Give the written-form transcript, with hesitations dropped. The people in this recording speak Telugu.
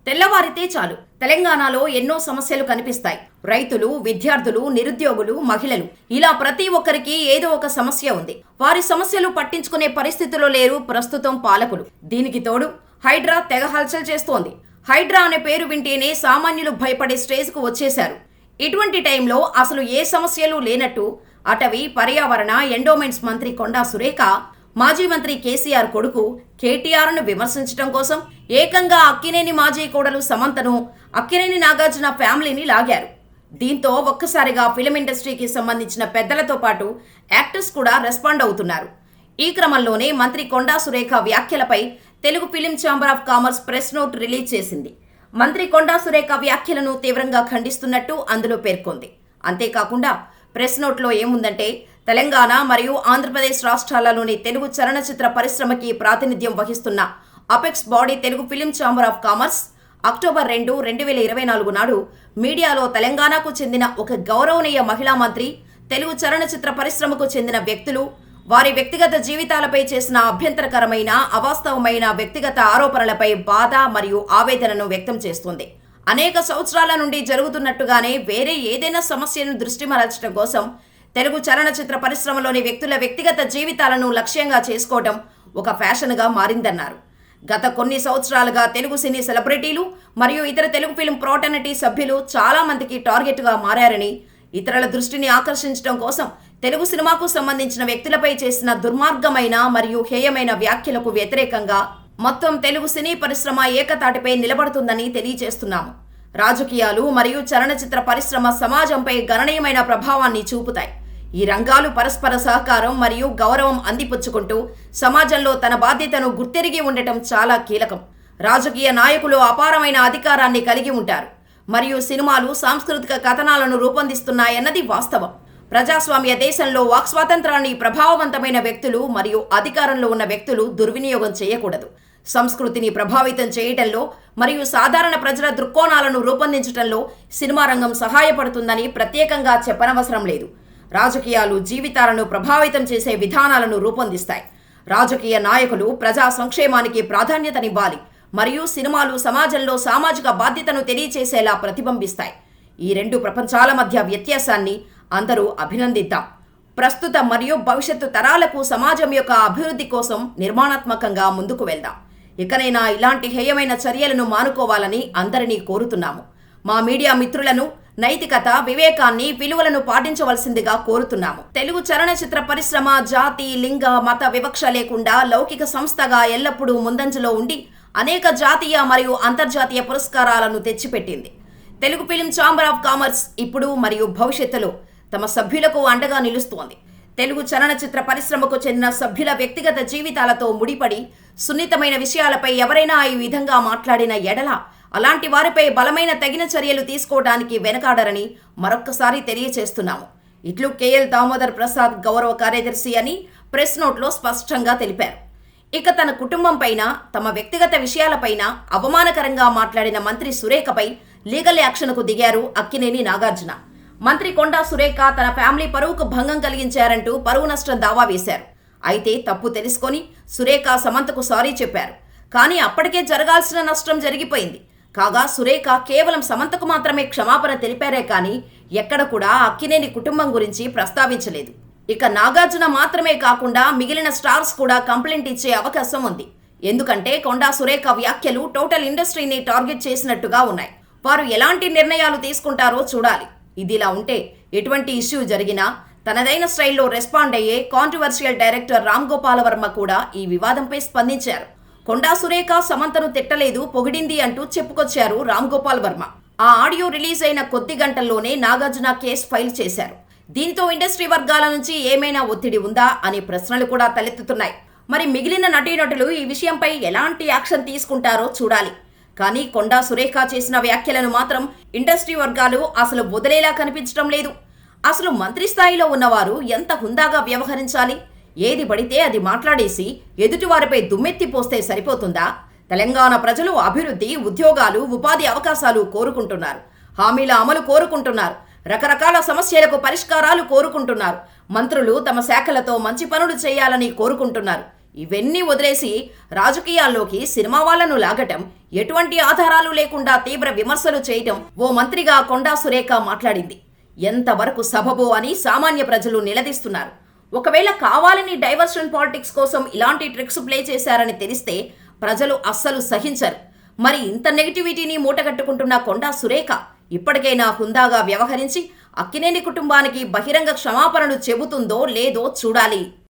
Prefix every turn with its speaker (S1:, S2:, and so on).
S1: తెల్లవారితే చాలు తెలంగాణలో ఎన్నో సమస్యలు కనిపిస్తాయి. రైతులు, విద్యార్థులు, నిరుద్యోగులు, మహిళలు ఇలా ప్రతి ఒక్కరికి ఏదో ఒక సమస్య ఉంది. వారి సమస్యలు పట్టించుకునే పరిస్థితిలో లేరు ప్రస్తుతం పాలకులు. దీనికి తోడు హైడ్రా తెగ హల్చల్ చేస్తోంది. హైడ్రా అనే పేరు వింటేనే సామాన్యులు భయపడే స్టేజ్కు వచ్చేశారు. ఇటువంటి టైంలో అసలు ఏ సమస్యలు లేనట్టు అటవీ, పర్యావరణ, ఎండోమెంట్స్ మంత్రి కొండా సురేఖ మాజీ మంత్రి కేసీఆర్ కొడుకు కేటీఆర్ను విమర్శించడం కోసం ఏకంగా అక్కినేని మాజీ కోడలు సమంతను, అక్కినేని నాగార్జున ఫ్యామిలీని లాగారు. దీంతో ఒక్కసారిగా ఫిలిం ఇండస్ట్రీకి సంబంధించిన పెద్దలతో పాటు యాక్టర్స్ కూడా రెస్పాండ్ అవుతున్నారు. ఈ క్రమంలోనే మంత్రి కొండా సురేఖ వ్యాఖ్యలపై Telugu film chamber of commerce press note release చేసింది. మంత్రి కొండా సురేఖ వ్యాఖ్యలను తీవ్రంగా ఖండిస్తున్నట్టు అందులో పేర్కొంది. అంతేకాకుండా ప్రెస్ నోట్లో ఏముందంటే, తెలంగాణ మరియు ఆంధ్రప్రదేశ్ రాష్ట్రాలలోని తెలుగు చలనచిత్ర పరిశ్రమకి ప్రాతినిధ్యం వహిస్తున్న apex body Telugu film chamber of commerce October 2, 2024 నాడు మీడియాలో తెలంగాణకు చెందిన ఒక గౌరవనీయ మహిళా మంత్రి, తెలుగు చలనచిత్ర పరిశ్రమకు చెందిన వ్యక్తులు, వారి వ్యక్తిగత జీవితాలపై చేసిన అభ్యంతరకరమైన, అవాస్తవమైన వ్యక్తిగత ఆరోపణలపై బాధ మరియు ఆవేదనను వ్యక్తం చేస్తుంది. అనేక సంవత్సరాల నుండి జరుగుతున్నట్టుగానే వేరే ఏదైనా సమస్యను దృష్టి మరల్చడం కోసం తెలుగు చలనచిత్ర పరిశ్రమలోని వ్యక్తుల వ్యక్తిగత జీవితాలను లక్ష్యంగా చేసుకోవడం ఒక ఫ్యాషన్గా మారిందన్నారు. గత కొన్ని సంవత్సరాలుగా తెలుగు సినీ సెలబ్రిటీలు మరియు ఇతర తెలుగు ఫిల్మ్ ఫ్రాటర్నిటీ సభ్యులు చాలా మందికి టార్గెట్గా మారారని, ఇతరుల దృష్టిని ఆకర్షించడం కోసం తెలుగు సినిమాకు సంబంధించిన వ్యక్తులపై చేసిన దుర్మార్గమైన మరియు హేయమైన వ్యాఖ్యలకు వ్యతిరేకంగా మొత్తం తెలుగు సినీ పరిశ్రమ ఏకతాటిపై నిలబడుతుందని తెలియజేస్తున్నాము. రాజకీయాలు మరియు చలనచిత్ర పరిశ్రమ సమాజంపై గణనీయమైన ప్రభావాన్ని చూపుతాయి. ఈ రంగాలు పరస్పర సహకారం మరియు గౌరవం అందిపుచ్చుకుంటూ సమాజంలో తన బాధ్యతను గుర్తెరిగి ఉండటం చాలా కీలకం. రాజకీయ నాయకులు అపారమైన అధికారాన్ని కలిగి ఉంటారు మరియు సినిమాలు సాంస్కృతిక కథనాలను రూపొందిస్తున్నాయన్నది వాస్తవం. ప్రజాస్వామ్య దేశంలో వాక్ స్వాతంత్రాన్ని ప్రభావవంతమైన వ్యక్తులు మరియు అధికారంలో ఉన్న వ్యక్తులు దుర్వినియోగం చేయకూడదు. సంస్కృతిని ప్రభావితం చేయటంలో మరియు సాధారణ ప్రజల దృక్కోణాలను రూపొందించడంలో సినిమా రంగం సహాయపడుతుందని ప్రత్యేకంగా చెప్పనవసరం లేదు. రాజకీయాలు జీవితాలను ప్రభావితం చేసే విధానాలను రూపొందిస్తాయి. రాజకీయ నాయకులు ప్రజా సంక్షేమానికి ప్రాధాన్యతనివ్వాలి మరియు సినిమాలు సమాజంలో సామాజిక బాధ్యతను తెలియచేసేలా ప్రతిబింబిస్తాయి. ఈ రెండు ప్రపంచాల మధ్య వ్యత్యాసాన్ని అందరూ అభినందిద్దాం. ప్రస్తుత మరియు భవిష్యత్తు తరాలకు సమాజం యొక్క అభివృద్ధి కోసం నిర్మాణాత్మకంగా ముందుకు వెళ్దాం. ఇకనైనా ఇలాంటి హేయమైన చర్యలను మానుకోవాలని అందరినీ కోరుతున్నాము. మా మీడియా మిత్రులను నైతికత, వివేకాన్ని, విలువలను పాటించవలసిందిగా కోరుతున్నాము. తెలుగు చలనచిత్ర పరిశ్రమ జాతి, లింగ, మత వివక్ష లేకుండా లౌకిక సంస్థగా ఎల్లప్పుడూ ముందంజలో ఉండి అనేక జాతీయ మరియు అంతర్జాతీయ పురస్కారాలను తెచ్చిపెట్టింది. Telugu film chamber of commerce ఇప్పుడు మరియు భవిష్యత్తులో తమ సభ్యులకు అండగా నిలుస్తోంది. తెలుగు చలనచిత్ర పరిశ్రమకు చెందిన సభ్యుల వ్యక్తిగత జీవితాలతో ముడిపడి సున్నితమైన విషయాలపై ఎవరైనా ఈ విధంగా మాట్లాడిన ఎడల అలాంటి వారిపై బలమైన తగిన చర్యలు తీసుకోవడానికి వెనకాడరని మరొక్కసారి తెలియచేస్తున్నాము. ఇట్లు కేఎల్ దామోదర్ ప్రసాద్, గౌరవ కార్యదర్శి అని ప్రెస్ నోట్లో స్పష్టంగా తెలిపారు. ఇక తన కుటుంబం పైన, తమ వ్యక్తిగత విషయాలపైన అవమానకరంగా మాట్లాడిన మంత్రి సురేఖపై లీగల్ యాక్షన్కు దిగారు అక్కినేని నాగార్జున. మంత్రి కొండా సురేఖ తన ఫ్యామిలీ పరువుకు భంగం కలిగించారంటూ పరువు నష్టం దావా వేశారు. అయితే తప్పు తెలుసుకొని సురేఖ సమంతకు సారీ చెప్పారు. కానీ అప్పటికే జరగాల్సిన నష్టం జరిగిపోయింది. కాగా సురేఖ కేవలం సమంతకు మాత్రమే క్షమాపణ తెలిపారే కానీ ఎక్కడ కూడా అక్కినేని కుటుంబం గురించి ప్రస్తావించలేదు. ఇక నాగార్జున మాత్రమే కాకుండా మిగిలిన స్టార్స్ కూడా కంప్లైంట్ ఇచ్చే అవకాశం ఉంది. ఎందుకంటే కొండా సురేఖ వ్యాఖ్యలు టోటల్ ఇండస్ట్రీని టార్గెట్ చేసినట్టుగా ఉన్నాయి. వారు ఎలాంటి నిర్ణయాలు తీసుకుంటారో చూడాలి. ఇదిలా ఉంటే ఎటువంటి ఇష్యూ జరిగినా తనదైన స్టైల్లో రెస్పాండ్ అయ్యే కాంట్రవర్షియల్ డైరెక్టర్ రామ్ గోపాల్ వర్మ కూడా ఈ వివాదంపై స్పందించారు. కొండా సురేఖ సమంతను తిట్టలేదు, పొగిడింది అంటూ చెప్పుకొచ్చారు రామ్ గోపాల్ వర్మ. ఆ ఆడియో రిలీజ్ అయిన కొద్ది గంటల్లోనే నాగార్జున కేసు ఫైల్ చేశారు. దీనితో ఇండస్ట్రీ వర్గాల నుంచి ఏమైనా ఒత్తిడి ఉందా అనే ప్రశ్నలు కూడా తలెత్తుతున్నాయి. మరి మిగిలిన నటీనటులు ఈ విషయంపై ఎలాంటి యాక్షన్ తీసుకుంటారో చూడాలి. కానీ కొండా సురేఖ చేసిన వ్యాఖ్యలను మాత్రం ఇండస్ట్రీ వర్గాలు అసలు వదిలేలా కనిపించడం లేదు. అసలు మంత్రి స్థాయిలో ఉన్నవారు ఎంత హుందాగా వ్యవహరించాలి? ఏది పడితే అది మాట్లాడేసి ఎదుటివారిపై దుమ్మెత్తి పోస్తే సరిపోతుందా? తెలంగాణ ప్రజలు అభివృద్ధి, ఉద్యోగాలు, ఉపాధి అవకాశాలు కోరుకుంటున్నారు. హామీల అమలు కోరుకుంటున్నారు. రకరకాల సమస్యలకు పరిష్కారాలు కోరుకుంటున్నారు. మంత్రులు తమ శాఖలతో మంచి పనులు చేయాలని కోరుకుంటున్నారు. ఇవన్నీ వదిలేసి రాజకీయాల్లోకి సినిమా వాళ్లను లాగటం, ఎటువంటి ఆధారాలు లేకుండా తీవ్ర విమర్శలు చేయటం ఓ మంత్రిగా కొండా సురేఖ మాట్లాడింది ఎంతవరకు సబబో అని సామాన్య ప్రజలు నిలదీస్తున్నారు. ఒకవేళ కావాలని డైవర్షన్ పాలిటిక్స్ కోసం ఇలాంటి ట్రిక్స్ ప్లే చేశారని తెలిస్తే ప్రజలు అస్సలు సహించరు. మరి ఇంత నెగిటివిటీని మూటగట్టుకుంటున్న కొండా సురేఖ ఇప్పటికైనా హుందాగా వ్యవహరించి అక్కినేని కుటుంబానికి బహిరంగ క్షమాపణలు చెబుతుందో లేదో చూడాలి.